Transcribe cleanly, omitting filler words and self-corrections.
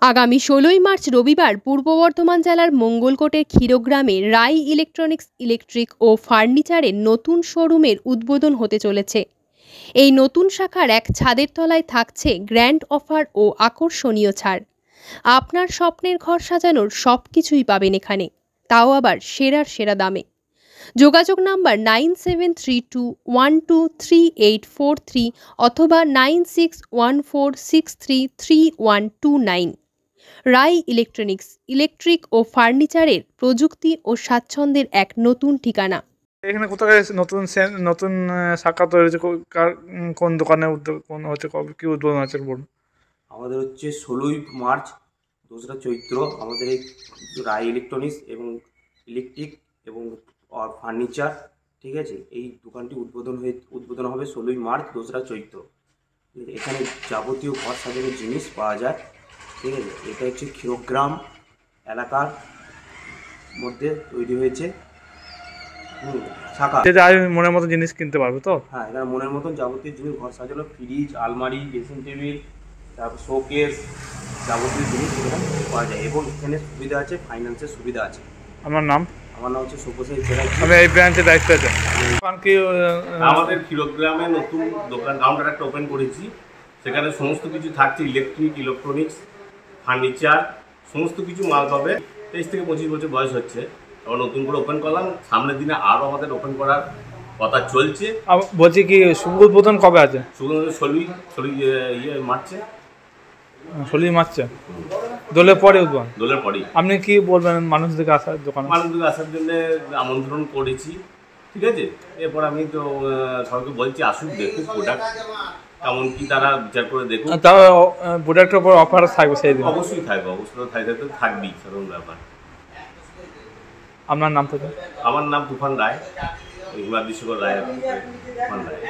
আগামী ১৬ই মার্চ রবিবার পূর্ব বর্ধমান জেলার মঙ্গলকোটের ক্ষীরগ্রামে রাই ইলেকট্রনিক্স ইলেকট্রিক ও ফার্নিচারের নতুন শোরুমের উদ্বোধন হতে চলেছে। এই নতুন শাখার এক ছাদের তলায় থাকছে গ্র্যান্ড অফার ও আকর্ষণীয় ছাড়। আপনার স্বপ্নের ঘর সাজানোর সব কিছুই পাবেন এখানে, তাও আবার সেরার সেরা দামে। যোগাযোগ নাম্বার 9732123843 অথবা 9614633129। রাই ইলেকট্রনিক্স ইলেকট্রিক ও ফার্নিচারের প্রযুক্তি ও স্বাচ্ছন্দ্যের এক নতুন ঠিকানা। এখানে কোথায় নতুন শাখা তৈরি হয়েছে? কোন দোকানে কোন হচ্ছে, কি উদ্বোধন আছে বলুন। আমাদের হচ্ছে 16ই মার্চ 2রা চৈত্র আমাদের এই রাই ইলেকট্রনিক্স এবং ইলেকট্রিক এবং ফার্নিচার, ঠিক আছে, এই দোকানটি উদ্বোধন হবে 16ই মার্চ 2রা চৈত্র। এখানে যাবতীয় ঘর সাজানোর জিনিস পাওয়া যায়, ঠিক আছে। এটা হচ্ছে ক্ষীরগ্রাম এলাকার মধ্যে তৈরি হয়েছে শাখা। মনের মতো জিনিস কিনতে পারবে তো? হ্যাঁ, এখানে মনের মতন যাবতীয় জিনিস ঘর সাজানো, ফ্রিজ, আলমারি, ড্রেসিং টেবিল, তারপর শোকেস, যাবতীয় জিনিস এখানে পাওয়া যায় এবং এখানে সুবিধা আছে, ফাইন্যান্সের সুবিধা আছে। আমার নাম হচ্ছে শুভশ্রী চ্যাটার্জি। আমি এই ব্রাঞ্চের দায়িত্ব আছে। আমাদের ক্ষীরগ্রামে নতুন দোকান কাউন্টার একটা ওপেন করেছি। সেখানে সমস্ত কিছু থাকছে, ইলেকট্রিক, ইলেকট্রনিক্স, ফার্নিচার, সমস্ত কিছু মাল পাবে। 23 থেকে 25 বছর বয়স হচ্ছে, আবার নতুন করে ওপেন করলাম। সামনের দিনে আরও আমাদের ওপেন করার কথা চলছে। বলছি কি শুভ উদ্বোধন কবে আছে? মার্চে। 16ই মার্চে দোলের পরে উদ্বোধন? দোলের পরেই। আপনি কি বলবেন মানুষদেরকে আসার মানুষদেরকে আসার জন্য আমন্ত্রণ করেছি, ঠিক আছে। এরপর আমি তো সবাইকে বলছি আসুক, দেখুক প্রোডাক্ট কেমন কি, তারা বিচার করে দেখুক। তাও প্রোডাক্টের উপর অফার থাকবে সেই দিন? অবশ্যই থাকবে, অবশ্যই থাকবেই, সাধারণ ব্যাপার। আপনার নাম তো? আমার নাম তুফান রায়, হিমাদ্রি শেখর রায়, তুফান রায়।